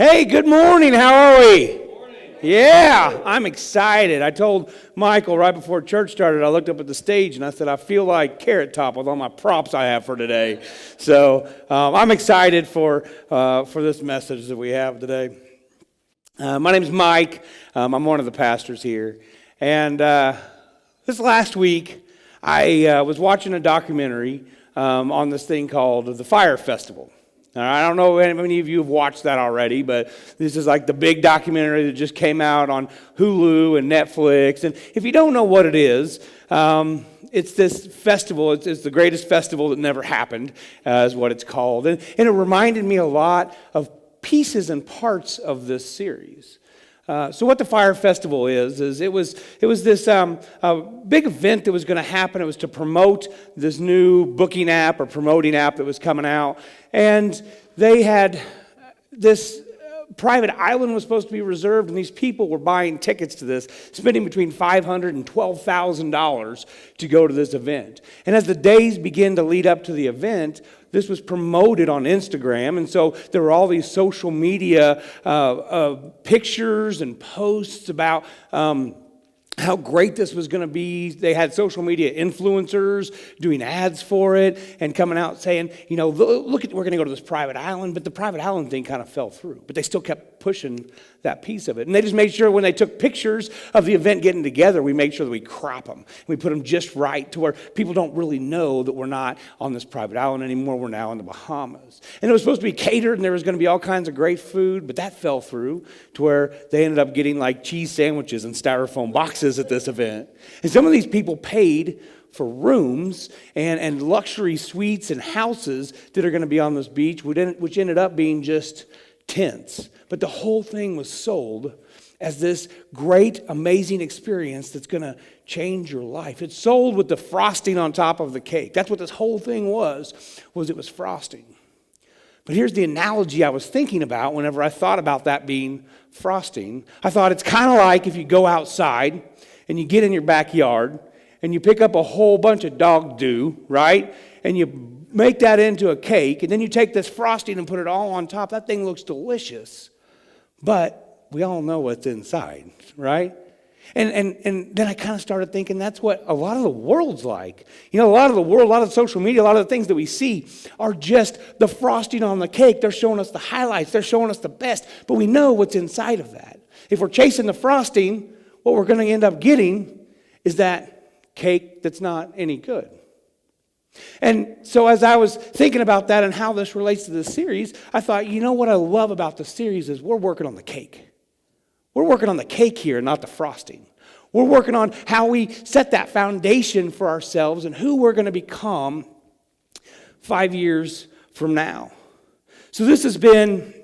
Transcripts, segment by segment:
Hey, good morning. How are we? Good morning. Yeah, I'm excited. I told Michael right before church started, I looked up at the stage and I said, I feel like Carrot Top with all my props I have for today. So I'm excited for this message that we have today. My name's Mike. I'm one of the pastors here. And this last week, I was watching a documentary on this thing called the Fire Festival. Now, I don't know if many of you have watched that already, but this is like the big documentary that just came out on Hulu and Netflix. And if you don't know what it is, it's this festival. It's the greatest festival that never happened, is what it's called. And it reminded me a lot of pieces and parts of this series. So what the Fire Festival is it was this big event that was going to happen. It was to promote this new booking app or promoting app that was coming out. And they had this private island was supposed to be reserved, and these people were buying tickets to this, spending between $500 and $12,000 to go to this event. And as the days began to lead up to the event, this was promoted on Instagram, and so there were all these social media pictures and posts about how great this was going to be. They had social media influencers doing ads for it and coming out saying, you know, look, we're going to go to this private island, but the private island thing kind of fell through. But they still kept pushing that piece of it. And they just made sure when they took pictures of the event getting together, we made sure that we crop them. And we put them just right to where people don't really know that we're not on this private island anymore. We're now in the Bahamas. And it was supposed to be catered, and there was going to be all kinds of great food, but that fell through to where they ended up getting like cheese sandwiches in styrofoam boxes at this event. And some of these people paid for rooms and luxury suites and houses that are going to be on this beach, which ended up being just tents. But the whole thing was sold as this great, amazing experience that's going to change your life. It's sold with the frosting on top of the cake. That's what this whole thing was it was frosting. But here's the analogy I was thinking about whenever I thought about that being frosting. I thought it's kind of like if you go outside and you get in your backyard and you pick up a whole bunch of dog doo, right? And you make that into a cake, and then you take this frosting and put it all on top. That thing looks delicious, but we all know what's inside, right? And then I kind of started thinking that's what a lot of the world's like. You know, a lot of the world, a lot of social media, a lot of the things that we see are just the frosting on the cake. They're showing us the highlights. They're showing us the best, but we know what's inside of that. If we're chasing the frosting, what we're going to end up getting is that cake that's not any good. And so as I was thinking about that and how this relates to this series, I thought, you know what I love about the series is we're working on the cake. We're working on the cake here, not the frosting. We're working on how we set that foundation for ourselves and who we're going to become 5 years from now. So this has been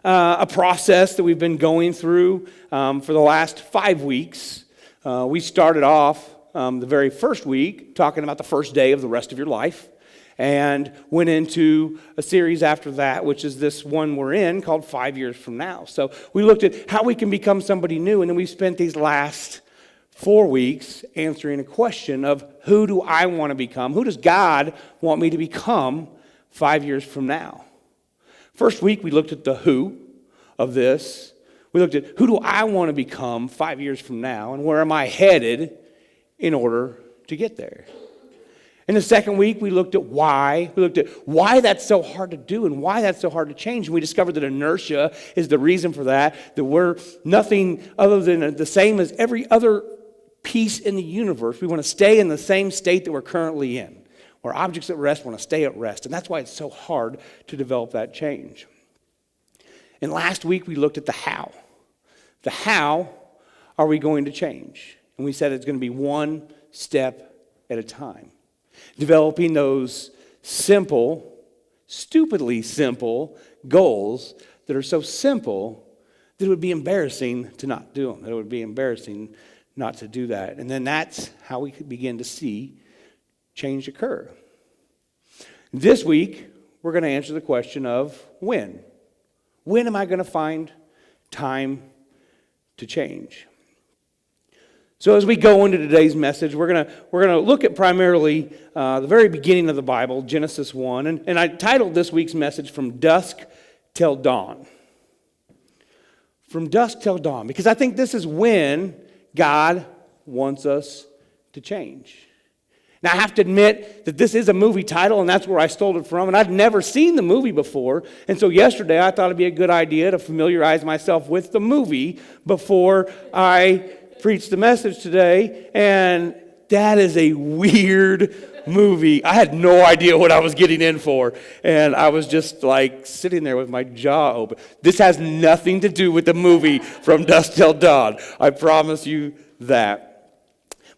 a process that we've been going through for the last 5 weeks. We started off the very first week talking about the first day of the rest of your life, and went into a series after that, which is this one we're in called 5 years from now. So we looked at how we can become somebody new, and then we spent these last 4 weeks answering a question of who do I want to become? Who does God want me to become 5 years from now? First week we looked at the who of this. We looked at who do I want to become 5 years from now, and where am I headed in order to get there? In the second week, we looked at why. We looked at why that's so hard to do and why that's so hard to change. And we discovered that inertia is the reason for that we're nothing other than the same as every other piece in the universe. We want to stay in the same state that we're currently in. Where objects at rest want to stay at rest. And that's why it's so hard to develop that change. And last week, we looked at the how. The how are we going to change? And we said it's going to be one step at a time. Developing those simple, stupidly simple goals that are so simple that it would be embarrassing to not do them. That it would be embarrassing not to do that. And then that's how we could begin to see change occur. This week, we're going to answer the question of when. When am I going to find time to change? So as we go into today's message, we're gonna look at primarily the very beginning of the Bible, Genesis 1. And I titled this week's message From Dusk Till Dawn. from dusk till dawn, because I think this is when God wants us to change. Now, I have to admit that this is a movie title, and that's where I stole it from, and I'd never seen the movie before, and so yesterday I thought it'd be a good idea to familiarize myself with the movie before I preach the message today, and that is a weird movie. I had no idea what I was getting in for, and I was just like sitting there with my jaw open. This has nothing to do with the movie From Dusk Till Dawn. I promise you that.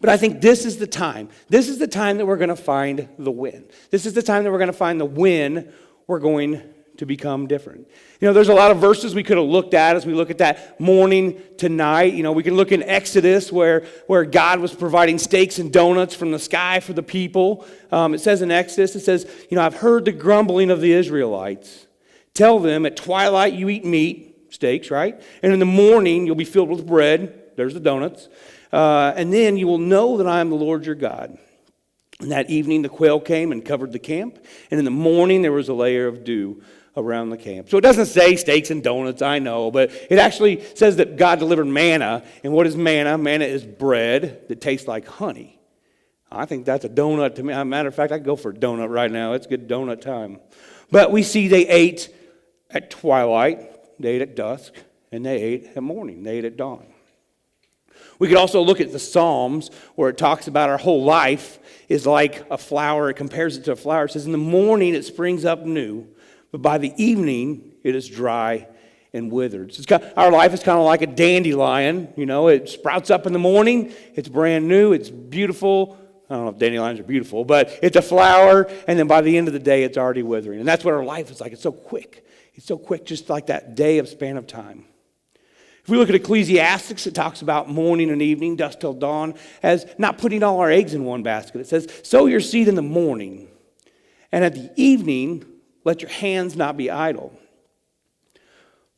But I think this is the time. This is the time that we're going to find the win. This is the time that we're going to find the win. We're going to become different. You know, there's a lot of verses we could have looked at as we look at that morning to night. You know, we can look in Exodus where God was providing steaks and donuts from the sky for the people. It says in Exodus, it says, you know, I've heard the grumbling of the Israelites. Tell them at twilight you eat meat, steaks, right? And in the morning you'll be filled with bread. There's the donuts. And then you will know that I am the Lord your God. And that evening the quail came and covered the camp. And in the morning there was a layer of dew around the camp. So it doesn't say steaks and donuts, I know, but it actually says that God delivered manna. And what is manna? Manna is bread that tastes like honey. I think that's a donut to me. As a matter of fact, I could go for a donut right now. It's good donut time. But we see they ate at twilight, they ate at dusk, and they ate at morning. They ate at dawn. We could also look at the Psalms where it talks about our whole life is like a flower. It compares it to a flower. It says, in the morning it springs up new, but by the evening it is dry and withered. So our life is kind of like a dandelion. You know, it sprouts up in the morning. It's brand new. It's beautiful. I don't know if dandelions are beautiful, but it's a flower. And then by the end of the day, it's already withering. And that's what our life is like. It's so quick. It's so quick, just like that day of span of time. If we look at Ecclesiastes, it talks about morning and evening, dusk till dawn, as not putting all our eggs in one basket. It says, sow your seed in the morning, and at the evening, let your hands not be idle.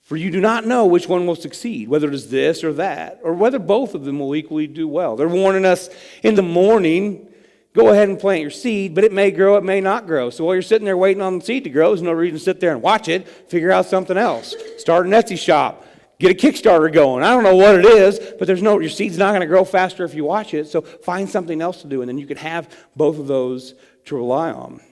For you do not know which one will succeed, whether it is this or that, or whether both of them will equally do well. They're warning us in the morning, go ahead and plant your seed, but it may grow, it may not grow. So while you're sitting there waiting on the seed to grow, there's no reason to sit there and watch it. Figure out something else. Start an Etsy shop. Get a Kickstarter going. I don't know what it is, but your seed's not going to grow faster if you watch it. So find something else to do, and then you can have both of those to rely on.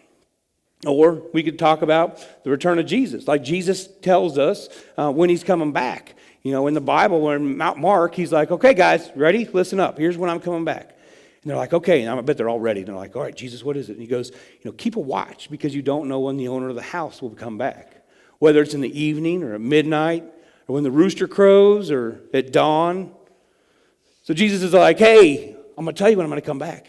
Or we could talk about the return of Jesus. Like Jesus tells us when he's coming back. You know, in the Bible, in Mount Mark, he's like, okay, guys, ready? Listen up. Here's when I'm coming back. And they're like, okay. And I bet they're all ready. And they're like, all right, Jesus, what is it? And he goes, keep a watch because you don't know when the owner of the house will come back. Whether it's in the evening or at midnight, or when the rooster crows, or at dawn. So Jesus is like, hey, I'm going to tell you when I'm going to come back.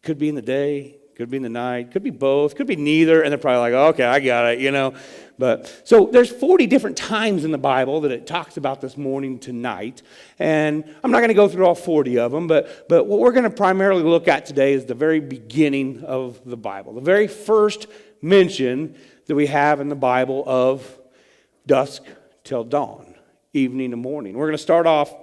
Could be in the day, could be in the night, could be both, could be neither. And they're probably like, oh, okay, I got it, But so there's 40 different times in the Bible that it talks about this morning to night. And I'm not going to go through all 40 of them, but what we're going to primarily look at today is the very beginning of the Bible. The very first mention that we have in the Bible of dusk till dawn, evening to morning. We're going to start off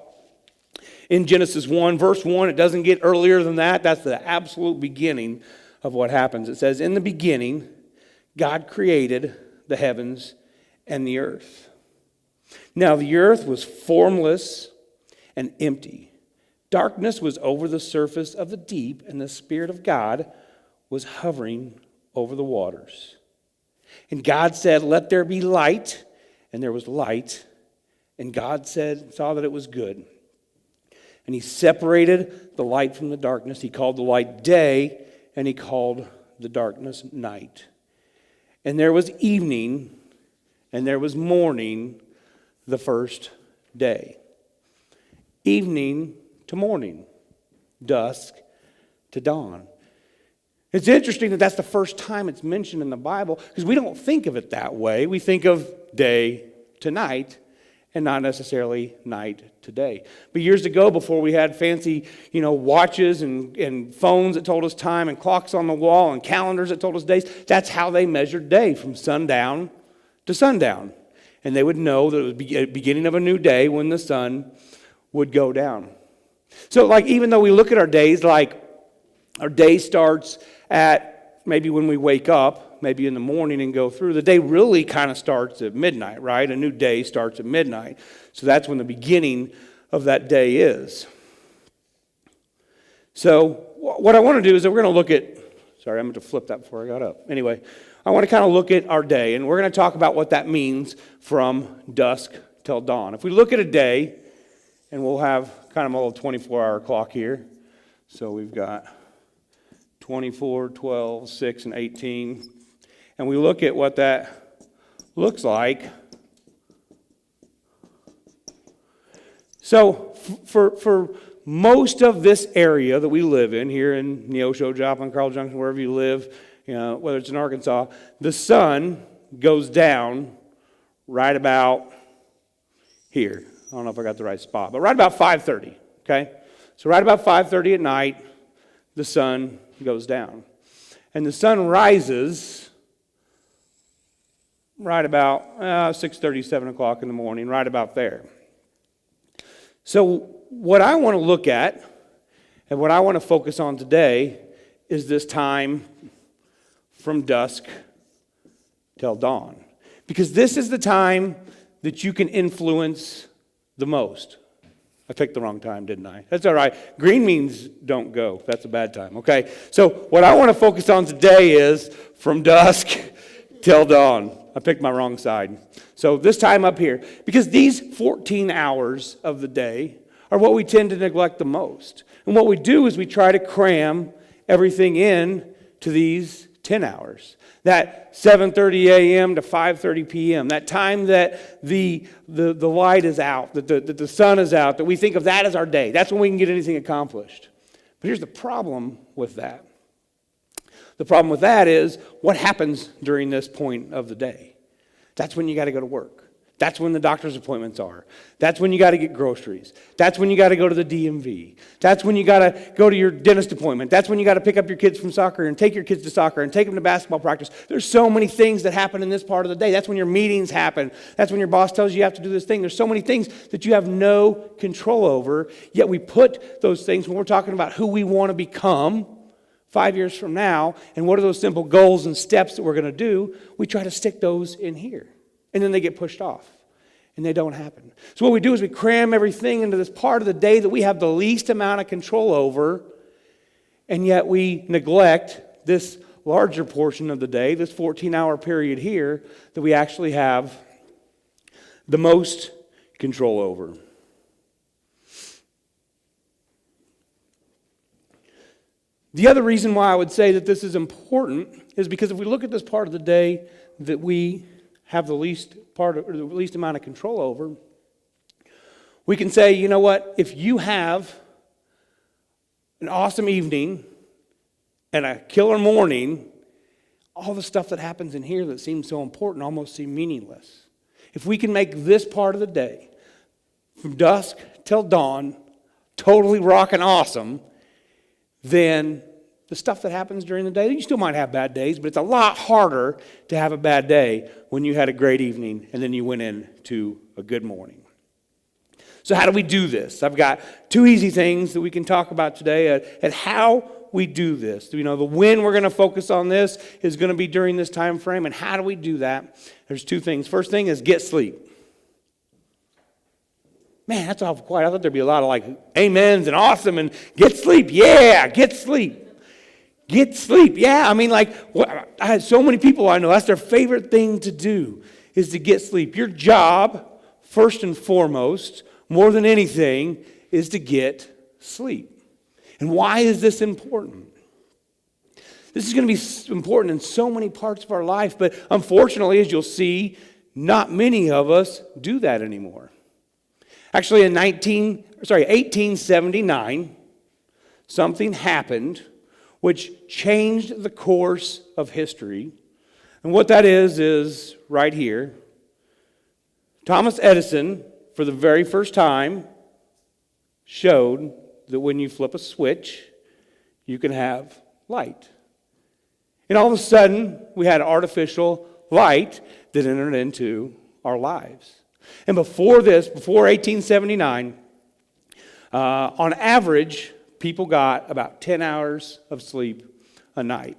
in Genesis 1, verse 1. It doesn't get earlier than that. That's the absolute beginning of what happens. It says, in the beginning, God created the heavens and the earth. Now the earth was formless and empty. Darkness was over the surface of the deep, and the Spirit of God was hovering over the waters. And God said, let there be light. And there was light, and God saw that it was good. And he separated the light from the darkness. He called the light day, and he called the darkness night. And there was evening, and there was morning the first day. Evening to morning, dusk to dawn. It's interesting that that's the first time it's mentioned in the Bible because we don't think of it that way. We think of day to night and not necessarily night to day. But years ago, before we had fancy, watches and phones that told us time and clocks on the wall and calendars that told us days, that's how they measured day, from sundown to sundown. And they would know that it was the beginning of a new day when the sun would go down. So even though we look at our days like our day starts at maybe when we wake up, maybe in the morning and go through. The day really kind of starts at midnight, right? A new day starts at midnight. So that's when the beginning of that day is. So what I want to do is that we're going to look at, sorry, I meant to flip that before I got up. Anyway, I want to kind of look at our day, and we're going to talk about what that means from dusk till dawn. If we look at a day, and we'll have kind of a little 24-hour clock here. So we've got 24, 12, 6, and 18. And we look at what that looks like. So for most of this area that we live in, here in Neosho, Joplin, Carl Junction, wherever you live, whether it's in Arkansas, the sun goes down right about here. I don't know if I got the right spot, but right about 5:30, okay? So right about 5:30 at night, the sun goes down. And the sun rises right about 6:30, 7 o'clock in the morning, right about there. So what I want to look at and what I want to focus on today is this time from dusk till dawn. Because this is the time that you can influence the most. I picked the wrong time, didn't I? That's all right. Green means don't go. That's a bad time, okay? So what I want to focus on today is from dusk till dawn. I picked my wrong side. So this time up here, because these 14 hours of the day are what we tend to neglect the most. And what we do is we try to cram everything in to these 10 hours. That 7:30 a.m. to 5:30 p.m., that time that the light is out, that the sun is out, that we think of that as our day. That's when we can get anything accomplished. But here's the problem with that. The problem with that is what happens during this point of the day. That's when you got to go to work. That's when the doctor's appointments are. That's when you got to get groceries. That's when you got to go to the DMV. That's when you got to go to your dentist appointment. That's when you got to pick up your kids from soccer and take your kids to soccer and take them to basketball practice. There's so many things that happen in this part of the day. That's when your meetings happen. That's when your boss tells you have to do this thing. There's so many things that you have no control over, yet we put those things when we're talking about who we want to become 5 years from now and what are those simple goals and steps that we're going to do, we try to stick those in here. And then they get pushed off, and they don't happen. So what we do is we cram everything into this part of the day that we have the least amount of control over, and yet we neglect this larger portion of the day, this 14-hour period here, that we actually have the most control over. The other reason why I would say that this is important is because if we look at this part of the day that we have the least amount of control over, we can say, you know what, if you have an awesome evening and a killer morning, all the stuff that happens in here that seems so important almost seem meaningless. If we can make this part of the day, from dusk till dawn, totally rockin' awesome, then the stuff that happens during the day, you still might have bad days, but it's a lot harder to have a bad day when you had a great evening and then you went into a good morning. So how do we do this? I've got two easy things that we can talk about today at how we do this. The when we're going to focus on this is going to be during this time frame, and how do we do that? There's two things. First thing is get sleep. Man, that's awful quiet. I thought there'd be a lot of like amens and awesome and get sleep. Yeah, get sleep. Get sleep. Yeah, I mean, I had so many people I know, that's their favorite thing to do is to get sleep. Your job, first and foremost, more than anything, is to get sleep. And why is this important? This is going to be important in so many parts of our life, but unfortunately, as you'll see, not many of us do that anymore. Actually, in 1879, something happened which changed the course of history. And what that is right here. Thomas Edison, for the very first time, showed that when you flip a switch, you can have light. And all of a sudden, we had artificial light that entered into our lives. And before 1879, on average, people got about 10 hours of sleep a night.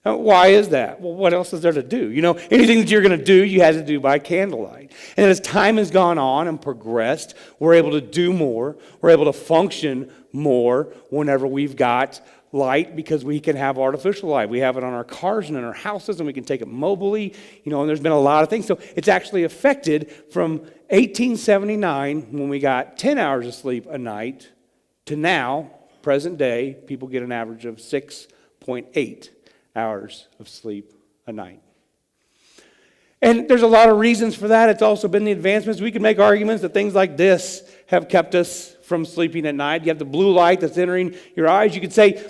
Why is that? Well, what else is there to do? Anything that you're going to do, you had to do by candlelight. And as time has gone on and progressed, we're able to do more. We're able to function more whenever we've got light, because we can have artificial light. We have it on our cars and in our houses, and we can take it mobilely. And there's been a lot of things. So it's actually affected from 1879, when we got 10 hours of sleep a night, to now, present day, people get an average of 6.8 hours of sleep a night. And there's a lot of reasons for that. It's also been the advancements. We can make arguments that things like this have kept us from sleeping at night. You have the blue light that's entering your eyes. You could say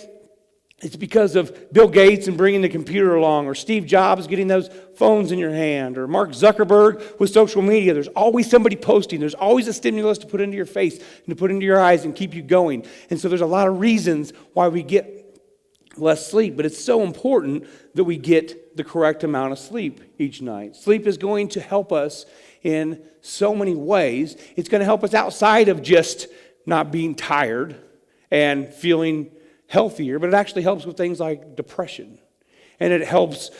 it's because of Bill Gates and bringing the computer along, or Steve Jobs getting those phones in your hand, or Mark Zuckerberg with social media. There's always somebody posting. There's always a stimulus to put into your face and to put into your eyes and keep you going. And so there's a lot of reasons why we get less sleep, but it's so important that we get the correct amount of sleep each night. Sleep is going to help us in so many ways. It's going to help us outside of just not being tired and feeling healthier, but it actually helps with things like depression. And it helps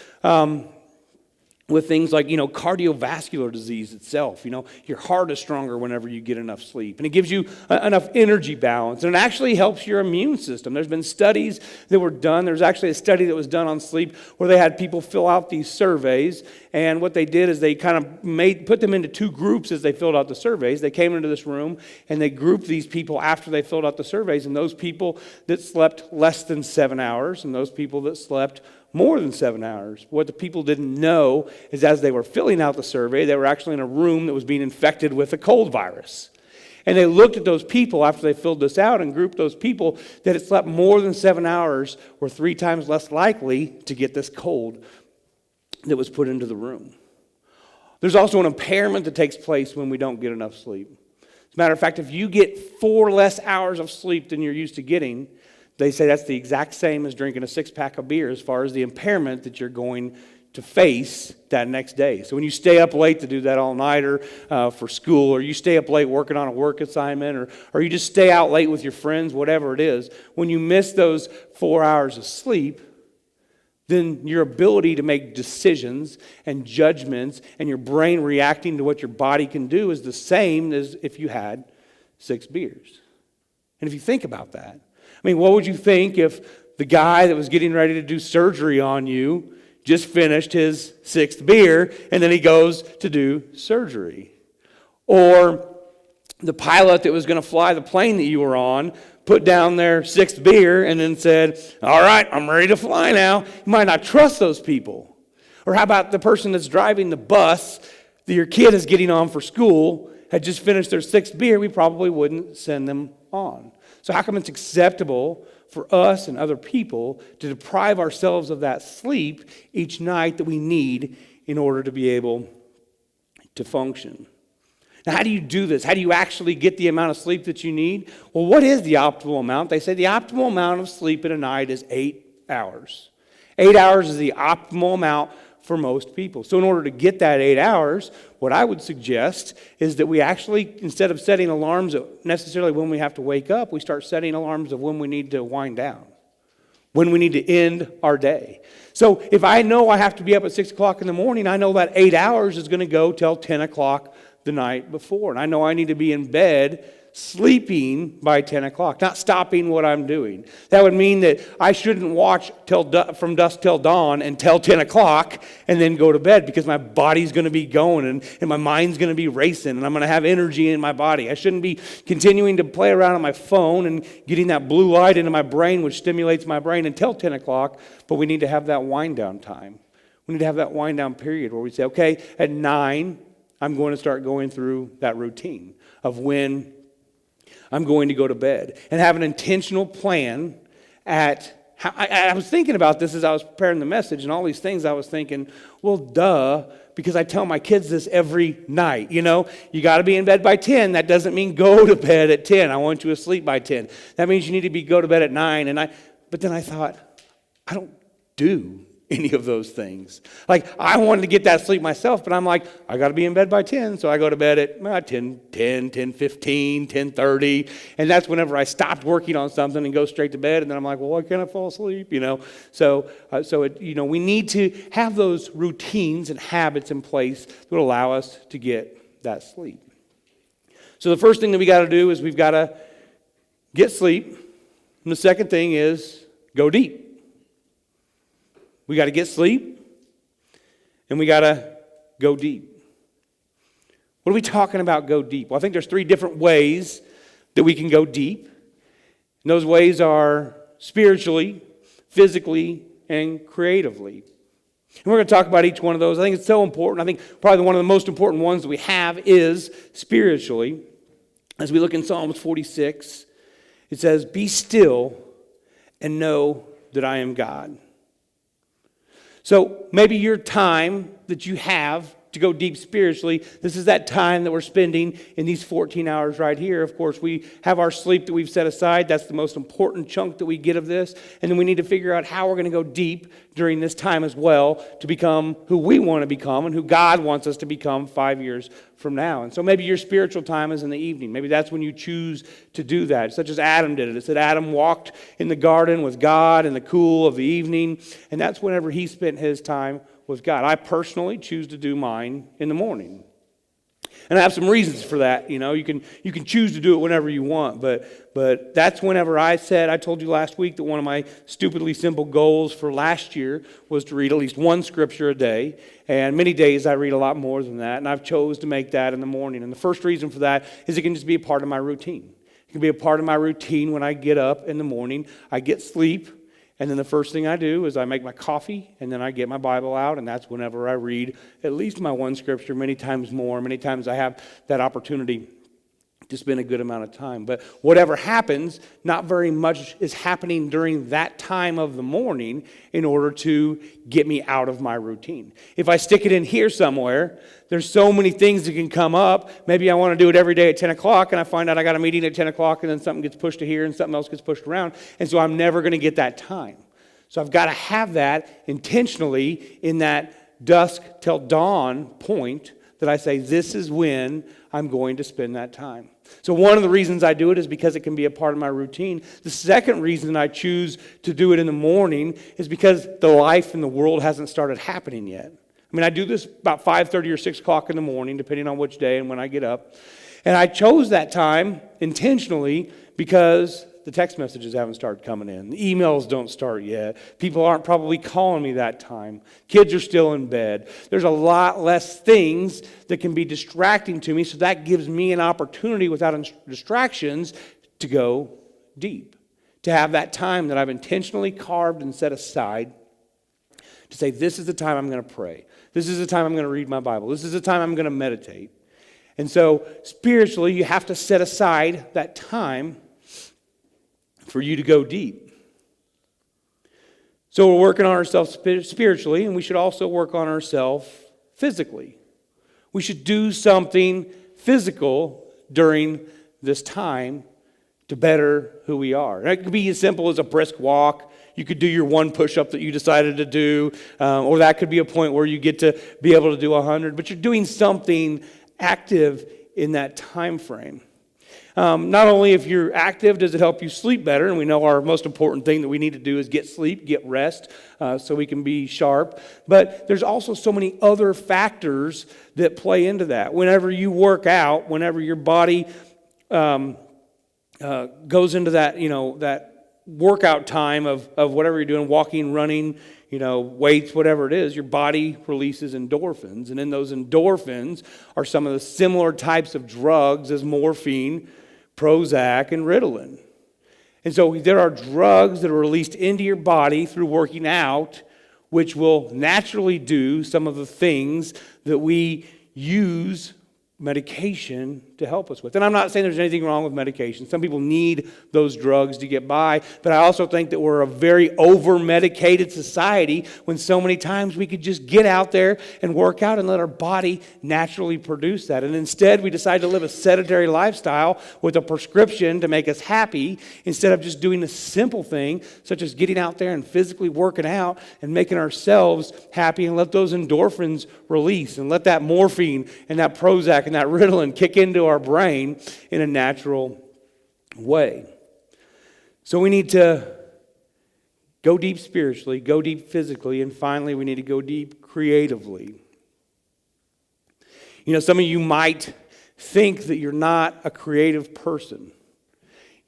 with things like, cardiovascular disease itself. Your heart is stronger whenever you get enough sleep. And it gives you enough energy balance. And it actually helps your immune system. There's been studies that were done. There's actually a study that was done on sleep where they had people fill out these surveys. And what they did is they kind of put them into two groups as they filled out the surveys. They came into this room and they grouped these people after they filled out the surveys. And those people that slept less than 7 hours and those people that slept more than 7 hours. What the people didn't know is as they were filling out the survey, they were actually in a room that was being infected with a cold virus. And they looked at those people after they filled this out and grouped those people that had slept more than 7 hours were 3 times less likely to get this cold that was put into the room. There's also an impairment that takes place when we don't get enough sleep. As a matter of fact, if you get 4 less hours of sleep than you're used to getting, they say that's the exact same as drinking a 6-pack of beer as far as the impairment that you're going to face that next day. So when you stay up late to do that all-nighter for school, or you stay up late working on a work assignment, or you just stay out late with your friends, whatever it is, when you miss those 4 hours of sleep, then your ability to make decisions and judgments and your brain reacting to what your body can do is the same as if you had 6 beers. And if you think about that, what would you think if the guy that was getting ready to do surgery on you just finished his 6th beer and then he goes to do surgery? Or the pilot that was going to fly the plane that you were on put down their 6th beer and then said, "All right, I'm ready to fly now." You might not trust those people. Or how about the person that's driving the bus that your kid is getting on for school had just finished their 6th beer? We probably wouldn't send them on. So how come it's acceptable for us and other people to deprive ourselves of that sleep each night that we need in order to be able to function? Now, how do you do this? How do you actually get the amount of sleep that you need? Well, what is the optimal amount? They say the optimal amount of sleep in a night is 8 hours. 8 hours is the optimal amount for most people. So in order to get that 8 hours, what I would suggest is that we actually, instead of setting alarms necessarily when we have to wake up, we start setting alarms of when we need to wind down, when we need to end our day. So if I know I have to be up at 6 o'clock in the morning, I know that 8 hours is going to go till 10 o'clock the night before. And I know I need to be in bed sleeping by 10 o'clock, not stopping what I'm doing. That would mean that I shouldn't watch from dusk till dawn until 10 o'clock and then go to bed, because my body's going to be going and my mind's going to be racing and I'm going to have energy in my body. I shouldn't be continuing to play around on my phone and getting that blue light into my brain, which stimulates my brain, until 10 o'clock, but we need to have that wind down time. We need to have that wind down period where we say, okay, at 9, I'm going to start going through that routine of when I'm going to go to bed, and have an intentional plan at how. I was thinking about this as I was preparing the message and all these things. I was thinking, well, duh, because I tell my kids this every night. You got to be in bed by 10. That doesn't mean go to bed at 10. I want you asleep by 10. That means you need to go to bed at 9. But then I thought, I don't do any of those things. Like, I wanted to get that sleep myself, but I'm like, I got to be in bed by 10, so I go to bed at 10, 10:15, 10:30, and that's whenever I stopped working on something and go straight to bed, and then I'm like, well, why can't I fall asleep, So we need to have those routines and habits in place that will allow us to get that sleep. So the first thing that we got to do is we've got to get sleep, and the second thing is go deep. We got to get sleep, and we got to go deep. What are we talking about, go deep? Well, I think there's 3 different ways that we can go deep. And those ways are spiritually, physically, and creatively. And we're going to talk about each one of those. I think it's so important. I think probably one of the most important ones that we have is spiritually. As we look in Psalms 46, it says, "Be still and know that I am God." So maybe your time that you have to go deep spiritually, this is that time that we're spending in these 14 hours right here. Of course, we have our sleep that we've set aside. That's the most important chunk that we get of this. And then we need to figure out how we're going to go deep during this time as well to become who we want to become and who God wants us to become 5 years from now. And so maybe your spiritual time is in the evening. Maybe that's when you choose to do that, such as Adam did it. It said Adam walked in the garden with God in the cool of the evening, and that's whenever he spent his time with God. I personally choose to do mine in the morning. And I have some reasons for that. You can choose to do it whenever you want, but that's whenever I told you last week that one of my stupidly simple goals for last year was to read at least one scripture a day. And many days I read a lot more than that, and I've chose to make that in the morning. And the first reason for that is it can just be a part of my routine. It can be a part of my routine when I get up in the morning. I get sleep. And then the first thing I do is I make my coffee, and then I get my Bible out, and that's whenever I read at least my one scripture, many times more. Many times I have that opportunity to spend a good amount of time. But whatever happens, not very much is happening during that time of the morning in order to get me out of my routine. If I stick it in here somewhere, there's so many things that can come up. Maybe I want to do it every day at 10 o'clock, and I find out I got a meeting at 10 o'clock, and then something gets pushed to here, and something else gets pushed around, and so I'm never going to get that time. So I've got to have that intentionally in that dusk till dawn point that I say, this is when I'm going to spend that time. So one of the reasons I do it is because it can be a part of my routine. The second reason I choose to do it in the morning is because the life in the world hasn't started happening yet. I mean, I do this about 5:30 or 6 o'clock in the morning, depending on which day and when I get up. And I chose that time intentionally because the text messages haven't started coming in. The emails don't start yet. People aren't probably calling me that time. Kids are still in bed. There's a lot less things that can be distracting to me, so that gives me an opportunity without distractions to go deep, to have that time that I've intentionally carved and set aside to say, this is the time I'm going to pray. This is the time I'm going to read my Bible. This is the time I'm going to meditate. And so spiritually, you have to set aside that time for you to go deep. So we're working on ourselves spiritually, and we should also work on ourselves physically. We should do something physical during this time to better who we are. And it could be as simple as a brisk walk. You could do your one push-up that you decided to do, or that could be a point where you get to be able to do 100, but you're doing something active in that time frame. Not only if you're active does it help you sleep better, and we know our most important thing that we need to do is get sleep, get rest, so we can be sharp, but there's also so many other factors that play into that. Whenever you work out, whenever your body goes into that, that workout time of whatever you're doing, walking, running, weights, whatever it is, your body releases endorphins. And in those endorphins are some of the similar types of drugs as morphine, Prozac, and Ritalin. And so there are drugs that are released into your body through working out, which will naturally do some of the things that we use medication to help us with. And I'm not saying there's anything wrong with medication. Some people need those drugs to get by, but I also think that we're a very over-medicated society when so many times we could just get out there and work out and let our body naturally produce that. And instead we decide to live a sedentary lifestyle with a prescription to make us happy instead of just doing a simple thing such as getting out there and physically working out and making ourselves happy, and let those endorphins release and let that morphine and that Prozac and that Ritalin kick into our brain in a natural way. So we need to go deep spiritually, go deep physically, and finally we need to go deep creatively. You know, some of you might think that you're not a creative person.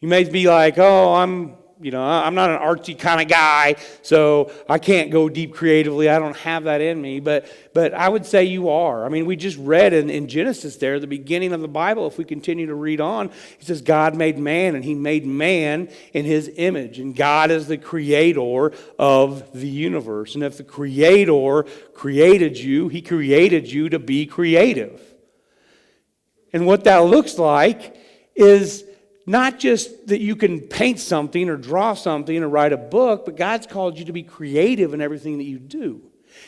You may be like, oh, I'm not an artsy kind of guy, so I can't go deep creatively. I don't have that in me. But I would say you are. I mean, we just read in Genesis there, the beginning of the Bible, if we continue to read on, it says God made man, and he made man in his image. And God is the creator of the universe. And if the creator created you, he created you to be creative. And what that looks like is not just that you can paint something or draw something or write a book, but God's called you to be creative in everything that you do.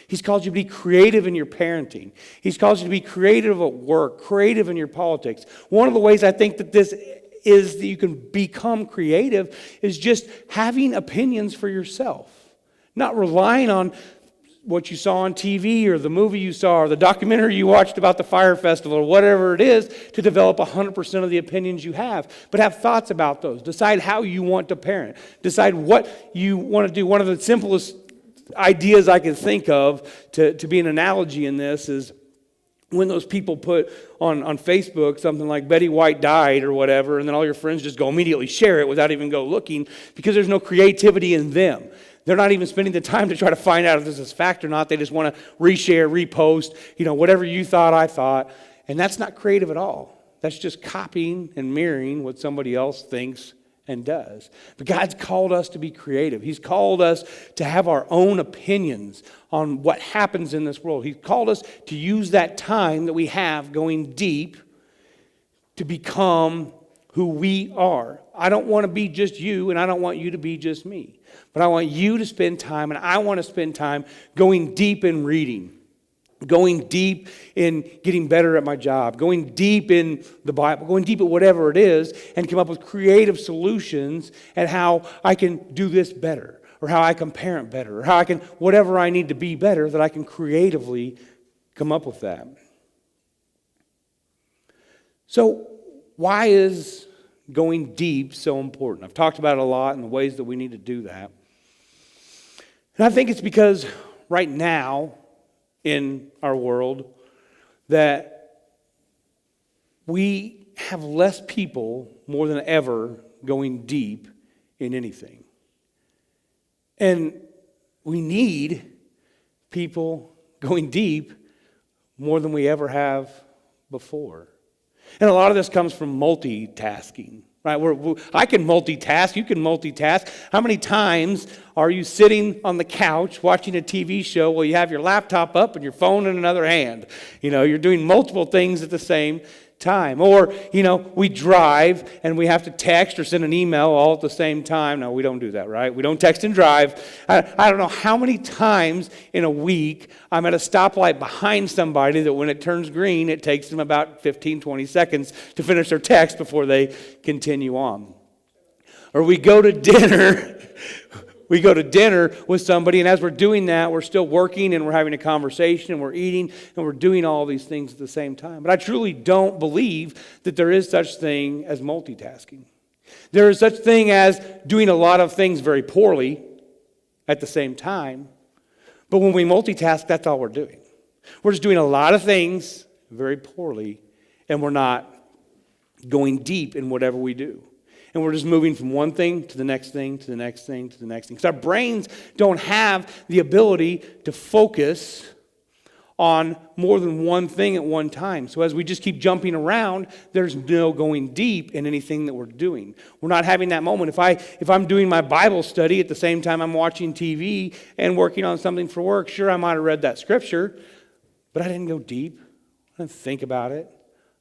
He's called you to be creative in your parenting. He's called you to be creative at work, creative in your politics. One of the ways I think that this is that you can become creative is just having opinions for yourself, not relying on what you saw on TV or the movie you saw or the documentary you watched about the fire festival or whatever it is to develop 100% of the opinions you have. But have thoughts about those. Decide how you want to parent. Decide what you want to do. One of the simplest ideas I can think of to be an analogy in this is when those people put on Facebook something like Betty White died or whatever, and then all your friends just go immediately share it without even go looking because there's no creativity in them. They're not even spending the time to try to find out if this is fact or not. They just want to reshare, repost, whatever you thought, I thought. And that's not creative at all. That's just copying and mirroring what somebody else thinks and does. But God's called us to be creative. He's called us to have our own opinions on what happens in this world. He's called us to use that time that we have going deep to become who we are. I don't want to be just you, and I don't want you to be just me. But I want you to spend time, and I want to spend time going deep in reading, going deep in getting better at my job, going deep in the Bible, going deep at whatever it is, and come up with creative solutions at how I can do this better, or how I can parent better, or how I can, whatever I need to be better, that I can creatively come up with that. So, why is going deep so important? I've talked about it a lot and the ways that we need to do that. And I think it's because right now in our world that we have less people more than ever going deep in anything. And we need people going deep more than we ever have before. And a lot of this comes from multitasking, right? I can multitask, you can multitask. How many times are you sitting on the couch watching a TV show while you have your laptop up and your phone in another hand? You're doing multiple things at the same time. Or, we drive and we have to text or send an email all at the same time. No, we don't do that, right? We don't text and drive. I don't know how many times in a week I'm at a stoplight behind somebody that when it turns green, it takes them about 15, 20 seconds to finish their text before they continue on. Or we go to dinner. We go to dinner with somebody, and as we're doing that, we're still working, and we're having a conversation, and we're eating, and we're doing all these things at the same time. But I truly don't believe that there is such thing as multitasking. There is such thing as doing a lot of things very poorly at the same time. But when we multitask, that's all we're doing. We're just doing a lot of things very poorly, and we're not going deep in whatever we do. And we're just moving from one thing to the next thing, to the next thing, to the next thing. Because our brains don't have the ability to focus on more than one thing at one time. So as we just keep jumping around, there's no going deep in anything that we're doing. We're not having that moment. If I'm doing my Bible study at the same time I'm watching TV and working on something for work, sure, I might have read that scripture, but I didn't go deep. I didn't think about it.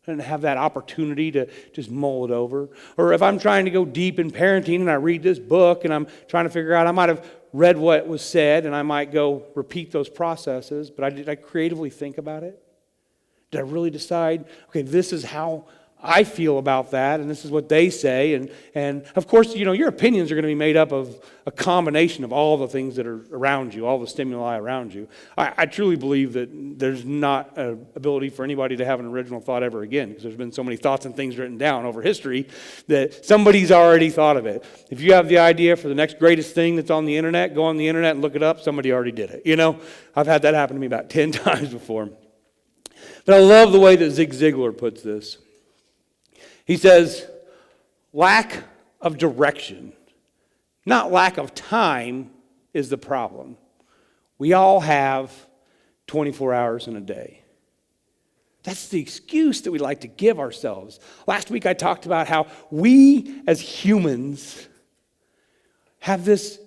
and have that opportunity to just mull it over. Or if I'm trying to go deep in parenting and I read this book and I'm trying to figure out, I might have read what was said and I might go repeat those processes, but did I creatively think about it? Did I really decide, okay, this is how I feel about that, and this is what they say, and of course, your opinions are going to be made up of a combination of all the things that are around you, all the stimuli around you. I truly believe that there's not an ability for anybody to have an original thought ever again, because there's been so many thoughts and things written down over history that somebody's already thought of it. If you have the idea for the next greatest thing that's on the internet, go on the internet and look it up. Somebody already did it. I've had that happen to me about 10 times before. But I love the way that Zig Ziglar puts this. He says, lack of direction, not lack of time, is the problem. We all have 24 hours in a day. That's the excuse that we like to give ourselves. Last week I talked about how we as humans have this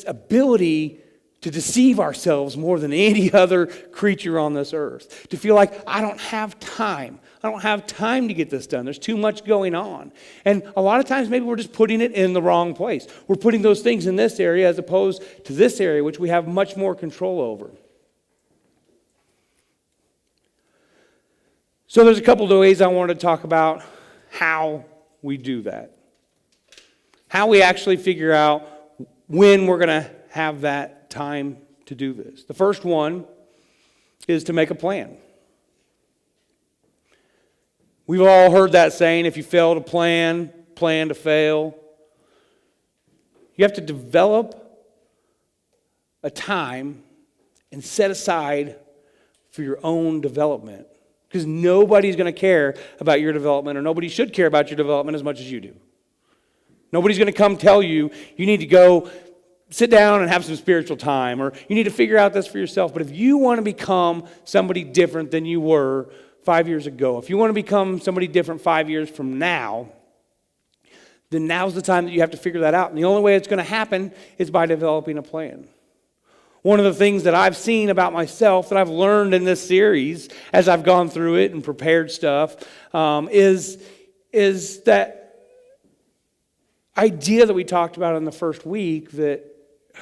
ability to deceive ourselves more than any other creature on this earth. To feel like, I don't have time. I don't have time to get this done. There's too much going on. And a lot of times maybe we're just putting it in the wrong place. We're putting those things in this area as opposed to this area, which we have much more control over. So there's a couple of ways I want to talk about how we do that. How we actually figure out when we're going to have that time to do this. The first one is to make a plan. We've all heard that saying, if you fail to plan, plan to fail. You have to develop a time and set aside for your own development. Because nobody's going to care about your development, or nobody should care about your development as much as you do. Nobody's going to come tell you, you need to go sit down and have some spiritual time, or you need to figure out this for yourself. But if you want to become somebody different than you were 5 years ago, if you want to become somebody different 5 years from now, then now's the time that you have to figure that out. And the only way it's going to happen is by developing a plan. One of the things that I've seen about myself that I've learned in this series as I've gone through it and prepared stuff is that idea that we talked about in the first week, that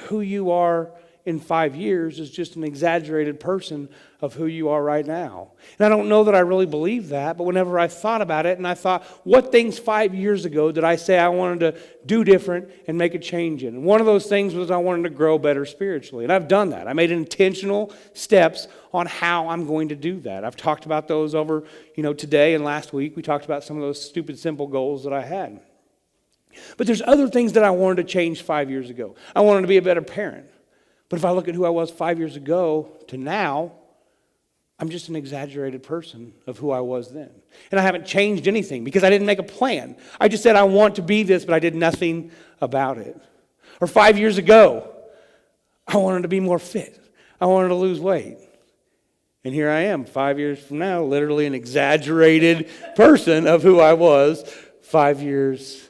who you are in 5 years is just an exaggerated person of who you are right now. And I don't know that I really believe that, but whenever I thought about it, and I thought, what things 5 years ago did I say I wanted to do different and make a change in? And one of those things was I wanted to grow better spiritually. And I've done that. I made intentional steps on how I'm going to do that. I've talked about those over, today and last week. We talked about some of those stupid, simple goals that I had. But there's other things that I wanted to change 5 years ago. I wanted to be a better parent. But if I look at who I was 5 years ago to now, I'm just an exaggerated person of who I was then. And I haven't changed anything because I didn't make a plan. I just said I want to be this, but I did nothing about it. Or 5 years ago, I wanted to be more fit. I wanted to lose weight. And here I am 5 years from now, literally an exaggerated person of who I was 5 years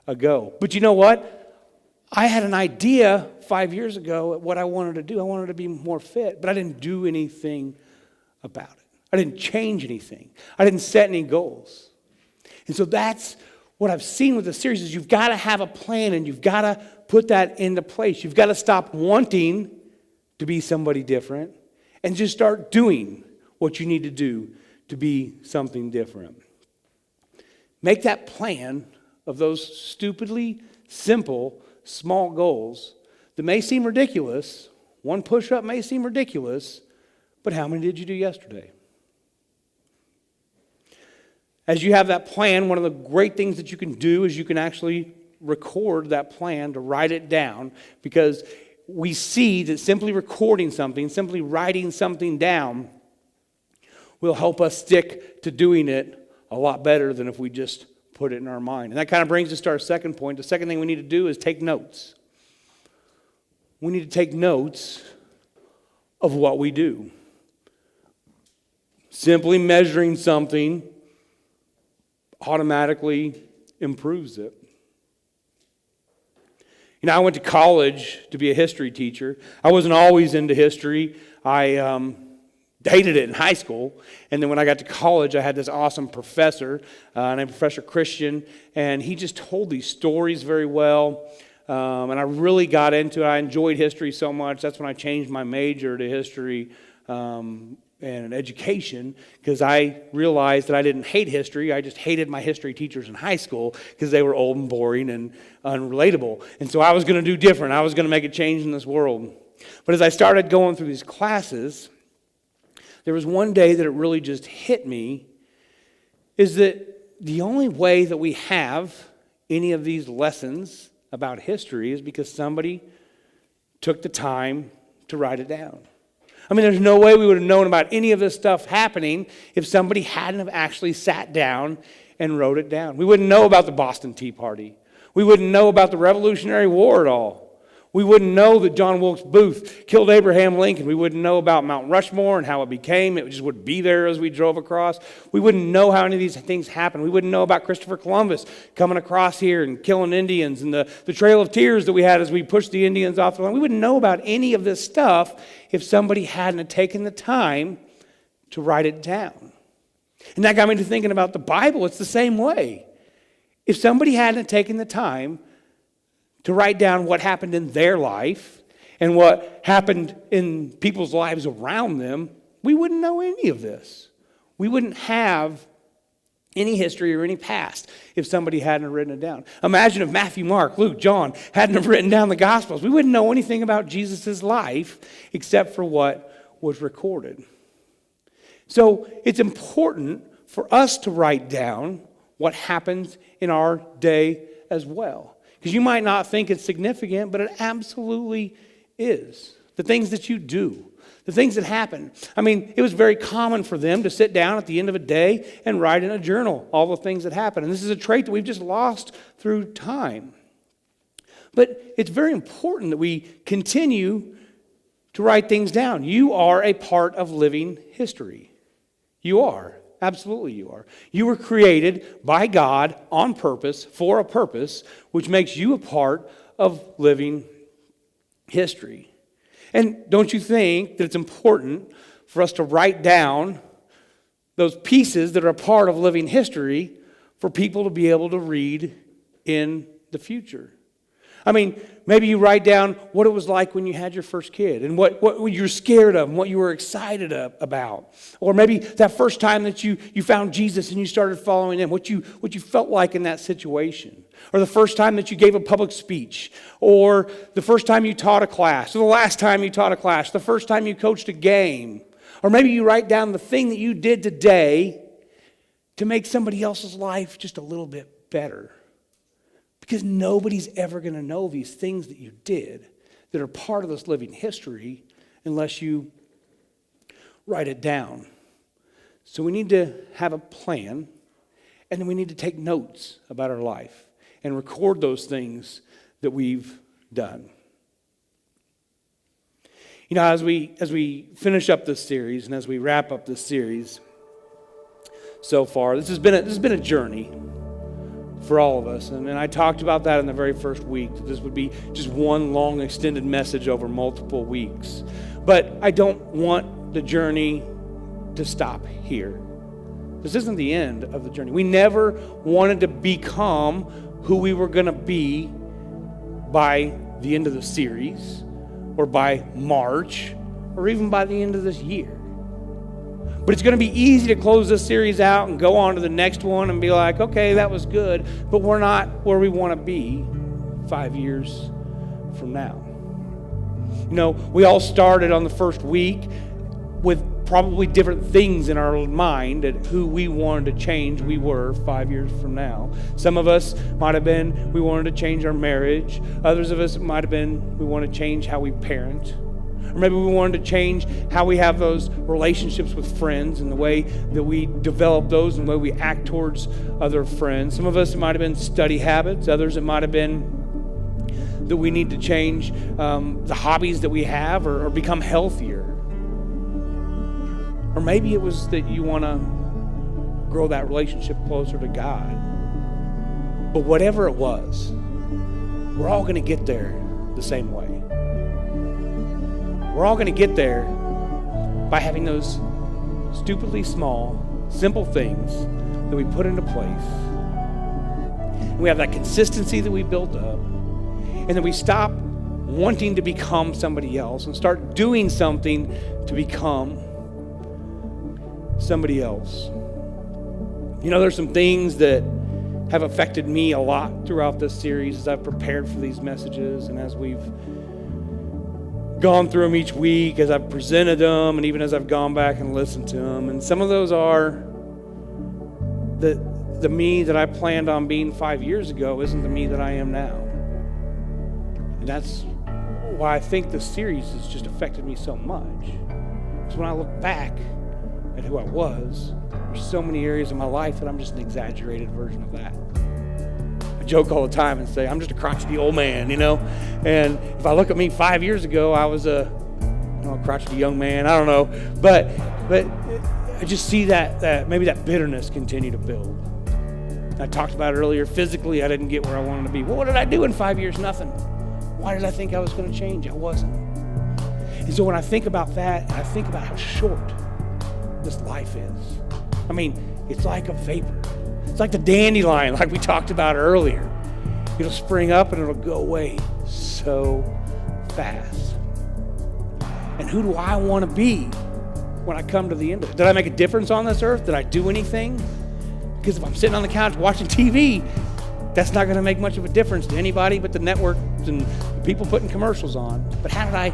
ago. But you know what? I had an idea 5 years ago at what I wanted to do. I wanted to be more fit, but I didn't do anything about it. I didn't change anything. I didn't set any goals. And so that's what I've seen with the series is you've got to have a plan and you've got to put that into place. You've got to stop wanting to be somebody different and just start doing what you need to do to be something different. Make that plan of those stupidly simple, small goals that may seem ridiculous. One push-up may seem ridiculous, but how many did you do yesterday? As you have that plan, one of the great things that you can do is you can actually record that plan, to write it down, because we see that simply recording something, simply writing something down will help us stick to doing it a lot better than if we just put it in our mind. And that kind of brings us to our second point. The second thing we need to do is take notes. We need to take notes of what we do. Simply measuring something automatically improves it. I went to college to be a history teacher. I wasn't always into history. I hated it in high school. And then when I got to college, I had this awesome professor named Professor Christian, and he just told these stories very well. And I really got into it. I enjoyed history so much. That's when I changed my major to history and education, because I realized that I didn't hate history. I just hated my history teachers in high school because they were old and boring and unrelatable. And so I was going to do different. I was going to make a change in this world. But as I started going through these classes, there was one day that it really just hit me, is that the only way that we have any of these lessons about history is because somebody took the time to write it down. I mean, there's no way we would have known about any of this stuff happening if somebody hadn't have actually sat down and wrote it down. We wouldn't know about the Boston Tea Party. We wouldn't know about the Revolutionary War at all. We wouldn't know that John Wilkes Booth killed Abraham Lincoln. We wouldn't know about Mount Rushmore and how it became. It just would be there as we drove across. We wouldn't know how any of these things happened. We wouldn't know about Christopher Columbus coming across here and killing Indians, and the Trail of Tears that we had as we pushed the Indians off the land. We wouldn't know about any of this stuff if somebody hadn't taken the time to write it down. And that got me to thinking about the Bible. It's the same way. If somebody hadn't taken the time to write down what happened in their life and what happened in people's lives around them, we wouldn't know any of this. We wouldn't have any history or any past if somebody hadn't written it down. Imagine if Matthew, Mark, Luke, John hadn't have written down the Gospels. We wouldn't know anything about Jesus' life except for what was recorded. So it's important for us to write down what happens in our day as well. Because you might not think it's significant, but it absolutely is. The things that you do, the things that happen. I mean, it was very common for them to sit down at the end of a day and write in a journal all the things that happened. And this is a trait that we've just lost through time. But it's very important that we continue to write things down. You are a part of living history. You are. Absolutely you are. You were created by God on purpose, for a purpose, which makes you a part of living history. And don't you think that it's important for us to write down those pieces that are a part of living history for people to be able to read in the future? I mean, maybe you write down what it was like when you had your first kid and what you were scared of and what you were excited about. Or maybe that first time that you found Jesus and you started following him, what you felt like in that situation. Or the first time that you gave a public speech. Or the first time you taught a class. Or the last time you taught a class. The first time you coached a game. Or maybe you write down the thing that you did today to make somebody else's life just a little bit better. Because nobody's ever going to know these things that you did that are part of this living history unless you write it down. So we need to have a plan, and then we need to take notes about our life and record those things that we've done. You know, as we finish up this series and as we wrap up this series so far, this has been a journey for all of us. And I talked about that in the very first week, that this would be just one long extended message over multiple weeks. But I don't want the journey to stop here. This isn't the end of the journey. We never wanted to become who we were going to be by the end of the series, or by March, or even by the end of this year. But it's going to be easy to close this series out and go on to the next one and be like, okay, that was good, but we're not where we want to be 5 years from now. You know, we all started on the first week with probably different things in our mind at who we wanted to change we were 5 years from now. Some of us might have been, we wanted to change our marriage. Others of us might have been, we want to change how we parent. Or maybe we wanted to change how we have those relationships with friends and the way that we develop those and the way we act towards other friends. Some of us, it might have been study habits. Others, it might have been that we need to change the hobbies that we have or become healthier. Or maybe it was that you want to grow that relationship closer to God. But whatever it was, we're all going to get there the same way. We're all going to get there by having those stupidly small, simple things that we put into place. And we have that consistency that we built up. And then we stop wanting to become somebody else and start doing something to become somebody else. You know, there's some things that have affected me a lot throughout this series as I've prepared for these messages and as we've gone through them each week, as I've presented them, and even as I've gone back and listened to them. And some of those are the me that I planned on being 5 years ago isn't the me that I am now. And that's why I think this series has just affected me so much. Because when I look back at who I was, there's so many areas of my life that I'm just an exaggerated version of that. I joke all the time and say, I'm just a crotchety old man, you know? And if I look at me 5 years ago, I was a crotchety young man, I don't know. But I just see that maybe that bitterness continue to build. I talked about it earlier. Physically, I didn't get where I wanted to be. Well, what did I do in 5 years? Nothing. Why did I think I was going to change? I wasn't. And so when I think about that, I think about how short this life is. I mean, it's like a vapor. It's like the dandelion, like we talked about earlier. It'll spring up and it'll go away so fast. And who do I want to be when I come to the end of it? Did I make a difference on this earth? Did I do anything? Because if I'm sitting on the couch watching TV, that's not going to make much of a difference to anybody but the networks and the people putting commercials on. But how did I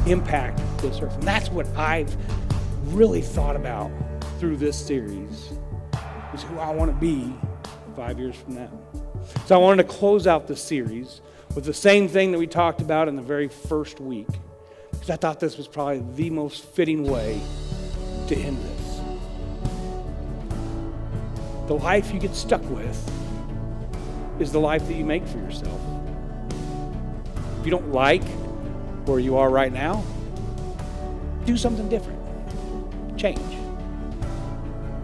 impact this earth? And that's what I've really thought about through this series, is who I want to be 5 years from now. So I wanted to close out this series with the same thing that we talked about in the very first week, because I thought this was probably the most fitting way to end this. The life you get stuck with is the life that you make for yourself. If you don't like where you are right now, do something different. Change.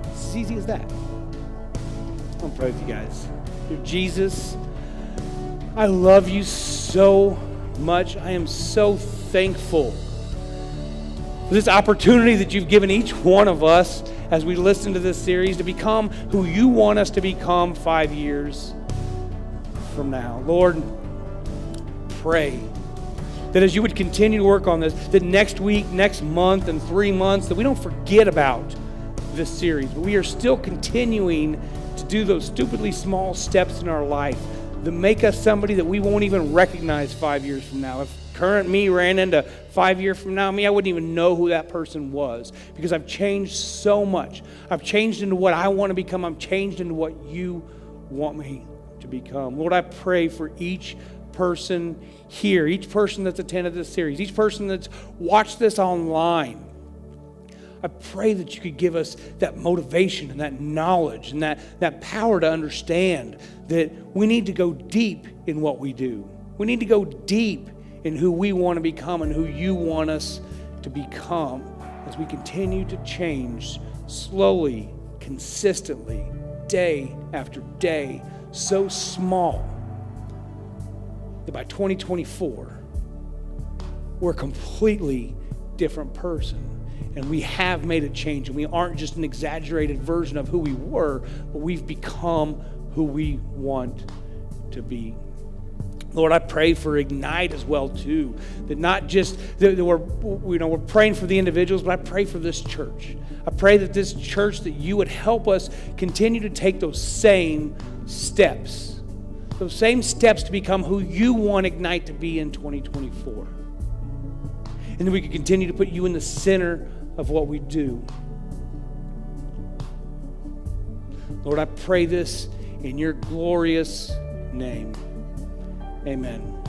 It's as easy as that. I'm proud of you guys. Dear Jesus, I love you so much. I am so thankful for this opportunity that you've given each one of us as we listen to this series to become who you want us to become 5 years from now. Lord, pray that as you would continue to work on this, that next week, next month, and 3 months, that we don't forget about this series, but we are still continuing to do those stupidly small steps in our life that make us somebody that we won't even recognize 5 years from now. If current me ran into 5 years from now me, I wouldn't even know who that person was, because I've changed so much. I've changed into what I want to become. I'm changed into what you want me to become. Lord, I pray for each person here, each person that's attended this series, each person that's watched this online. I pray that you could give us that motivation and that knowledge and that power to understand that we need to go deep in what we do. We need to go deep in who we want to become and who you want us to become as we continue to change slowly, consistently, day after day, so small that by 2024, we're a completely different person. And we have made a change, and we aren't just an exaggerated version of who we were, but we've become who we want to be. Lord, I pray for Ignite as well too. That not just that we're praying for the individuals, but I pray for this church. I pray that this church, that you would help us continue to take those same steps to become who you want Ignite to be in 2024. And then we can continue to put you in the center of what we do. Lord, I pray this in your glorious name. Amen.